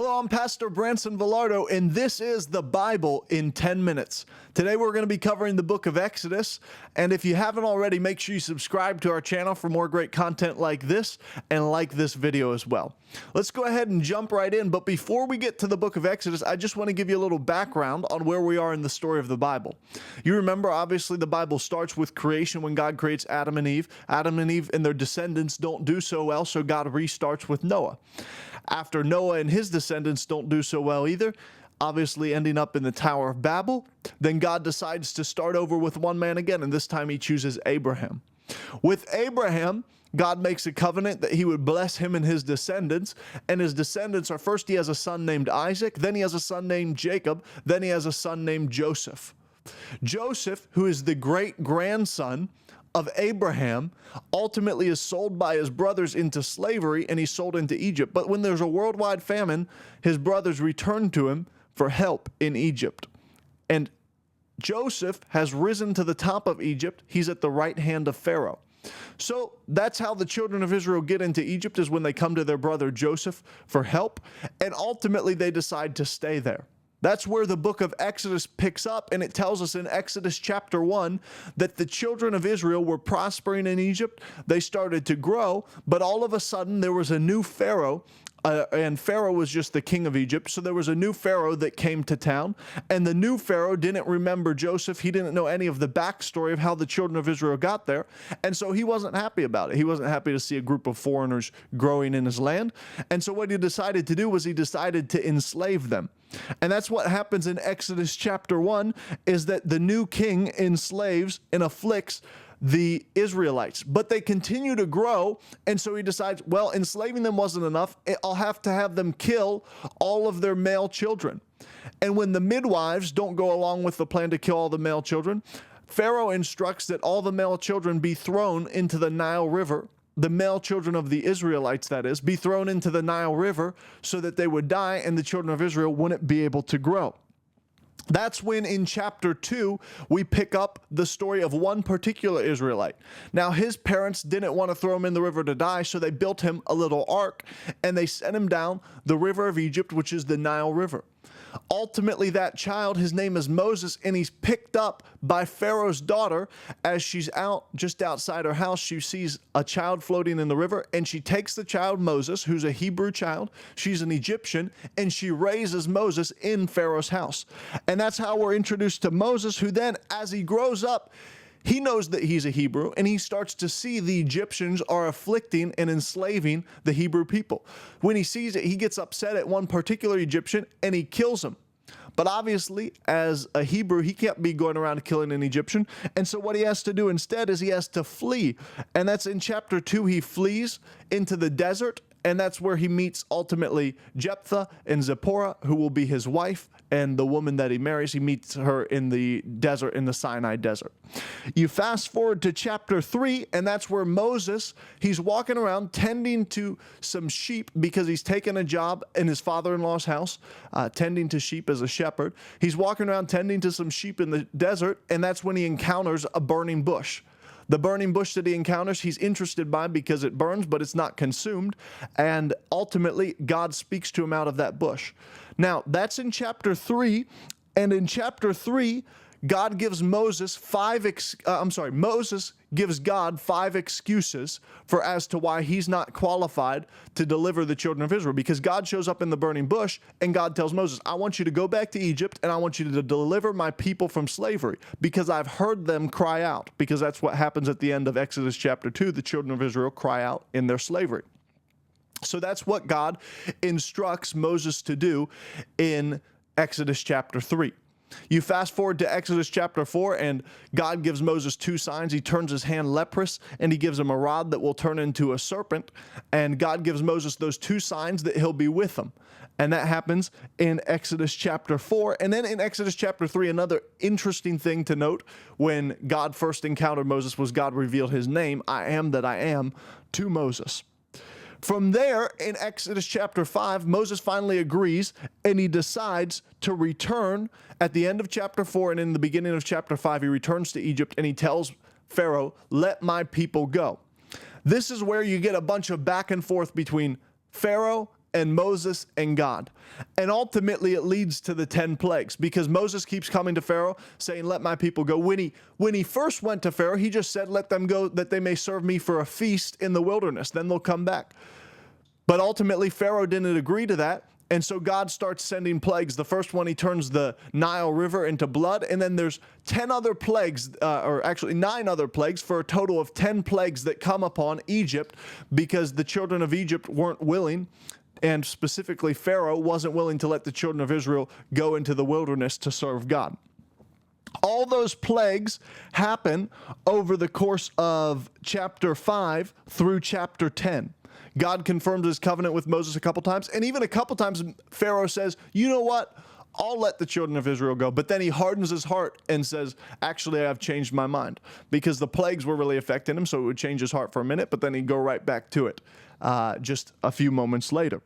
Hello, I'm Pastor Branson Villardo, and this is the Bible in 10 minutes. Today we're going to be covering the book of Exodus, and if you haven't already, make sure you subscribe to our channel for more great content like this, and like this video as well. Let's go ahead and jump right in, but before we get to the book of Exodus, I just want to give you a little background on where we are in the story of the Bible. You remember, obviously, the Bible starts with creation when God creates Adam and Eve. Adam and Eve and their descendants don't do so well, so God restarts with Noah. After Noah and his descendants don't do so well either, obviously ending up in the Tower of Babel, then God decides to start over with one man again, and this time he chooses Abraham. With Abraham, God makes a covenant that he would bless him and his descendants, and his descendants are, first he has a son named Isaac, then he has a son named Jacob, then he has a son named Joseph. Joseph, who is the great-grandson of Abraham, ultimately is sold by his brothers into slavery, and he's sold into Egypt. But when there's a worldwide famine, his brothers return to him for help in Egypt. And Joseph has risen to the top of Egypt. He's at the right hand of Pharaoh. So that's how the children of Israel get into Egypt, is when they come to their brother Joseph for help, and ultimately they decide to stay there. That's where the book of Exodus picks up, and it tells us in Exodus chapter 1 that the children of Israel were prospering in Egypt. They started to grow, but all of a sudden there was a new Pharaoh, and Pharaoh was just the king of Egypt. So there was a new Pharaoh that came to town, and the new Pharaoh didn't remember Joseph. He didn't know any of the backstory of how the children of Israel got there, and so he wasn't happy about it. He wasn't happy to see a group of foreigners growing in his land, and so what he decided to do was he decided to enslave them. And that's what happens in Exodus chapter 1, is that the new king enslaves and afflicts the Israelites, but they continue to grow, and so he decides, well, enslaving them wasn't enough. I'll have to have them kill all of their male children. And when the midwives don't go along with the plan to kill all the male children, Pharaoh instructs that all the male children be thrown into the Nile River. The male children of the Israelites, that is, be thrown into the Nile River so that they would die and the children of Israel wouldn't be able to grow. That's when in chapter 2, we pick up the story of one particular Israelite. Now, his parents didn't want to throw him in the river to die, so they built him a little ark, and they sent him down the river of Egypt, which is the Nile River. Ultimately, that child, his name is Moses, and he's picked up by Pharaoh's daughter. As she's out just outside her house, she sees a child floating in the river, and she takes the child Moses, who's a Hebrew child, she's an Egyptian, and she raises Moses in Pharaoh's house. And that's how we're introduced to Moses, who then, as he grows up, he knows that he's a Hebrew, and he starts to see the Egyptians are afflicting and enslaving the Hebrew people. When he sees it, he gets upset at one particular Egyptian, and he kills him. But obviously, as a Hebrew, he can't be going around killing an Egyptian. And so what he has to do instead is he has to flee. And that's in chapter 2, he flees into the desert. And that's where he meets ultimately Jephthah and Zipporah, who will be his wife, and the woman that he marries. He meets her in the desert, in the Sinai desert. You fast forward to chapter 3, and that's where Moses, he's walking around tending to some sheep because he's taken a job in his father-in-law's house, tending to sheep as a shepherd. He's walking around tending to some sheep in the desert, and that's when he encounters a burning bush. The burning bush that he encounters, he's interested by because it burns, but it's not consumed. And ultimately, God speaks to him out of that bush. Now, that's in chapter 3. And in chapter 3, God gives Moses Moses gives God 5 excuses for as to why he's not qualified to deliver the children of Israel. Because God shows up in the burning bush, and God tells Moses, I want you to go back to Egypt, and I want you to deliver my people from slavery, because I've heard them cry out. Because that's what happens at the end of Exodus chapter 2. The children of Israel cry out in their slavery. So that's what God instructs Moses to do in Exodus chapter 3. You fast forward to Exodus chapter 4, and God gives Moses 2 signs. He turns his hand leprous, and he gives him a rod that will turn into a serpent. And God gives Moses those 2 signs that he'll be with him. And that happens in Exodus chapter 4. And then in Exodus chapter 3, another interesting thing to note, when God first encountered Moses, was God revealed his name, I am that I am, to Moses. From there, in Exodus chapter 5, Moses finally agrees, and he decides to return at the end of chapter 4, and in the beginning of chapter 5, he returns to Egypt, and he tells Pharaoh, let my people go. This is where you get a bunch of back and forth between Pharaoh and Moses and God. And ultimately it leads to the 10 plagues because Moses keeps coming to Pharaoh saying, let my people go. When he first went to Pharaoh, he just said, let them go that they may serve me for a feast in the wilderness. Then they'll come back. But ultimately Pharaoh didn't agree to that. And so God starts sending plagues. The first one, he turns the Nile River into blood. And then there's 10 other plagues, or actually 9 other plagues, for a total of 10 plagues that come upon Egypt because the children of Egypt weren't willing. And specifically, Pharaoh wasn't willing to let the children of Israel go into the wilderness to serve God. All those plagues happen over the course of chapter 5 through chapter 10. God confirmed his covenant with Moses a couple times, and even a couple times Pharaoh says, you know what? I'll let the children of Israel go. But then he hardens his heart and says, actually, I've changed my mind, because the plagues were really affecting him, so it would change his heart for a minute, but then he'd go right back to it just a few moments later.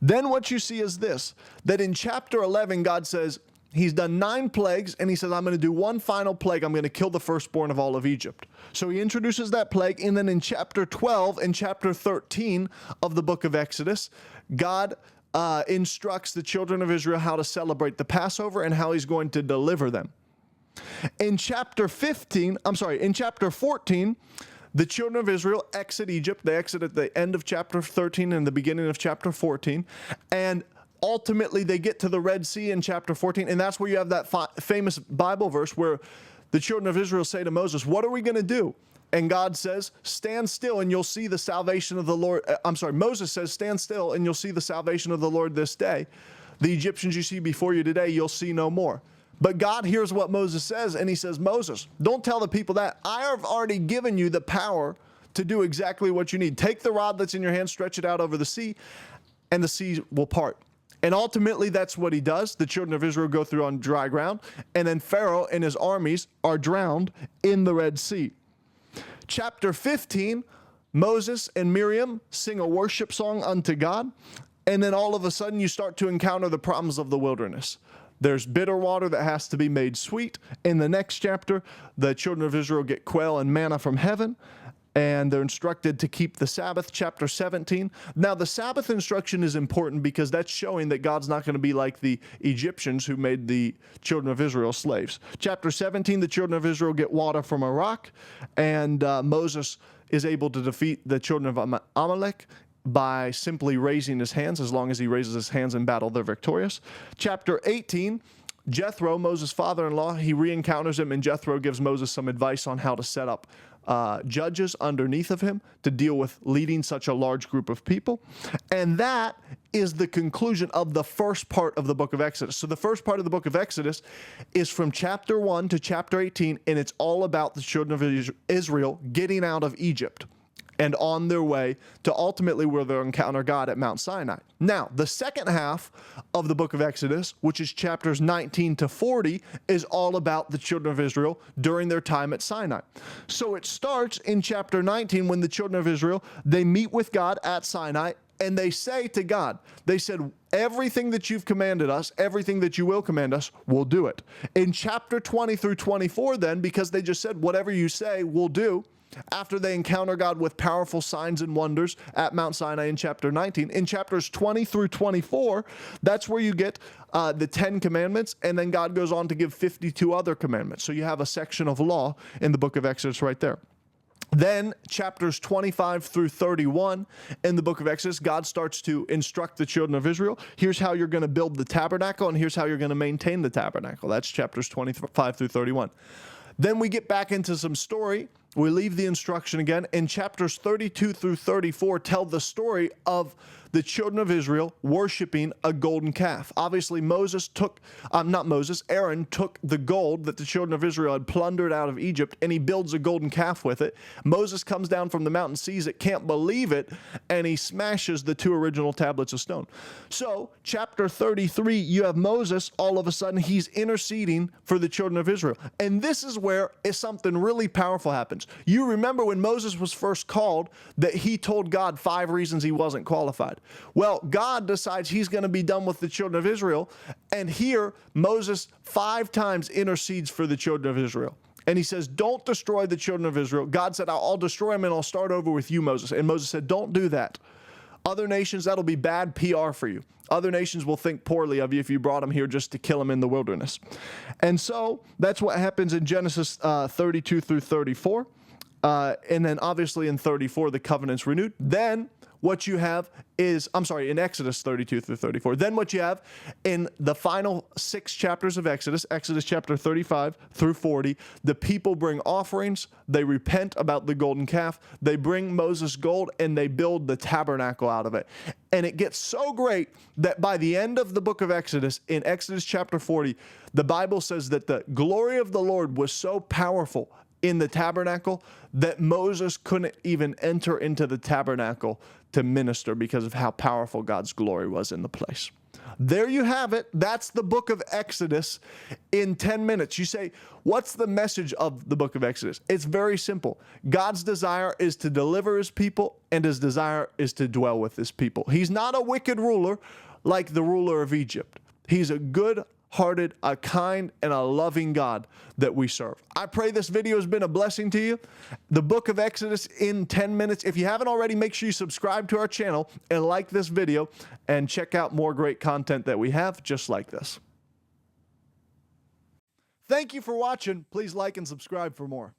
Then what you see is this, that in chapter 11, God says, he's done 9 plagues, and he says, I'm going to do one final plague. I'm going to kill the firstborn of all of Egypt. So he introduces that plague, and then in chapter 12 and chapter 13 of the book of Exodus, God instructs the children of Israel how to celebrate the Passover and how he's going to deliver them. In chapter 14, the children of Israel exit Egypt. They exit at the end of chapter 13 and the beginning of chapter 14, and ultimately, they get to the Red Sea in chapter 14, and that's where you have that famous Bible verse where the children of Israel say to Moses, what are we going to do? And God says, stand still and you'll see the salvation of the Lord. Moses says, stand still and you'll see the salvation of the Lord this day. The Egyptians you see before you today, you'll see no more. But God hears what Moses says, and he says, Moses, don't tell the people that. I have already given you the power to do exactly what you need. Take the rod that's in your hand, stretch it out over the sea, and the sea will part. And ultimately, that's what he does. The children of Israel go through on dry ground, and then Pharaoh and his armies are drowned in the Red Sea. Chapter 15, Moses and Miriam sing a worship song unto God, and then all of a sudden you start to encounter the problems of the wilderness. There's bitter water that has to be made sweet. In the next chapter, the children of Israel get quail and manna from heaven, and they're instructed to keep the Sabbath, chapter 17. Now, the Sabbath instruction is important because that's showing that God's not going to be like the Egyptians who made the children of Israel slaves. Chapter 17, the children of Israel get water from a rock, and Moses is able to defeat the children of Amalek by simply raising his hands. As long as he raises his hands in battle, they're victorious. Chapter 18, Jethro, Moses' father-in-law, he re-encounters him, and Jethro gives Moses some advice on how to set up judges underneath of him to deal with leading such a large group of people. And that is the conclusion of the first part of the book of Exodus. So the first part of the book of Exodus is from chapter 1 to chapter 18, and it's all about the children of Israel getting out of Egypt and on their way to ultimately where they'll encounter God at Mount Sinai. Now, the second half of the book of Exodus, which is chapters 19 to 40, is all about the children of Israel during their time at Sinai. So it starts in chapter 19 when the children of Israel, they meet with God at Sinai, and they say to God, they said, everything that you've commanded us, everything that you will command us, we'll do it. In chapter 20 through 24 then, because they just said, whatever you say, we'll do, after they encounter God with powerful signs and wonders at Mount Sinai in chapter 19. In chapters 20 through 24, that's where you get the 10 commandments, and then God goes on to give 52 other commandments. So you have a section of law in the book of Exodus right there. Then chapters 25 through 31 in the book of Exodus, God starts to instruct the children of Israel. Here's how you're going to build the tabernacle, and here's how you're going to maintain the tabernacle. That's chapters 25 through 31. Then we get back into some story. We leave the instruction again, and chapters 32 through 34 tell the story of the children of Israel worshiping a golden calf. Obviously, Aaron took the gold that the children of Israel had plundered out of Egypt, and he builds a golden calf with it. Moses comes down from the mountain, sees it, can't believe it, and he smashes the 2 original tablets of stone. So, chapter 33, you have Moses, all of a sudden, he's interceding for the children of Israel. And this is where something really powerful happens. You remember when Moses was first called that he told God 5 reasons he wasn't qualified. Well, God decides he's going to be done with the children of Israel, and here Moses 5 times intercedes for the children of Israel. And he says, don't destroy the children of Israel. God said, I'll destroy them and I'll start over with you, Moses. And Moses said, don't do that. Other nations, that'll be bad PR for you. Other nations will think poorly of you if you brought them here just to kill them in the wilderness. And so that's what happens in Genesis 32 through 34. And then obviously in 34, the covenant's renewed. Then what you have is, in Exodus 32 through 34. Then what you have in the final 6 chapters of Exodus, Exodus chapter 35 through 40, the people bring offerings, they repent about the golden calf, they bring Moses gold, and they build the tabernacle out of it. And it gets so great that by the end of the book of Exodus, in Exodus chapter 40, the Bible says that the glory of the Lord was so powerful in the tabernacle that Moses couldn't even enter into the tabernacle to minister because of how powerful God's glory was in the place. There you have it. That's the book of Exodus in 10 minutes. You say, what's the message of the book of Exodus? It's very simple. God's desire is to deliver his people, and his desire is to dwell with his people. He's not a wicked ruler like the ruler of Egypt. He's a good-hearted, a kind, and a loving God that we serve. I pray this video has been a blessing to you. The book of Exodus in 10 minutes. If you haven't already, make sure you subscribe to our channel and like this video and check out more great content that we have just like this. Thank you for watching. Please like and subscribe for more.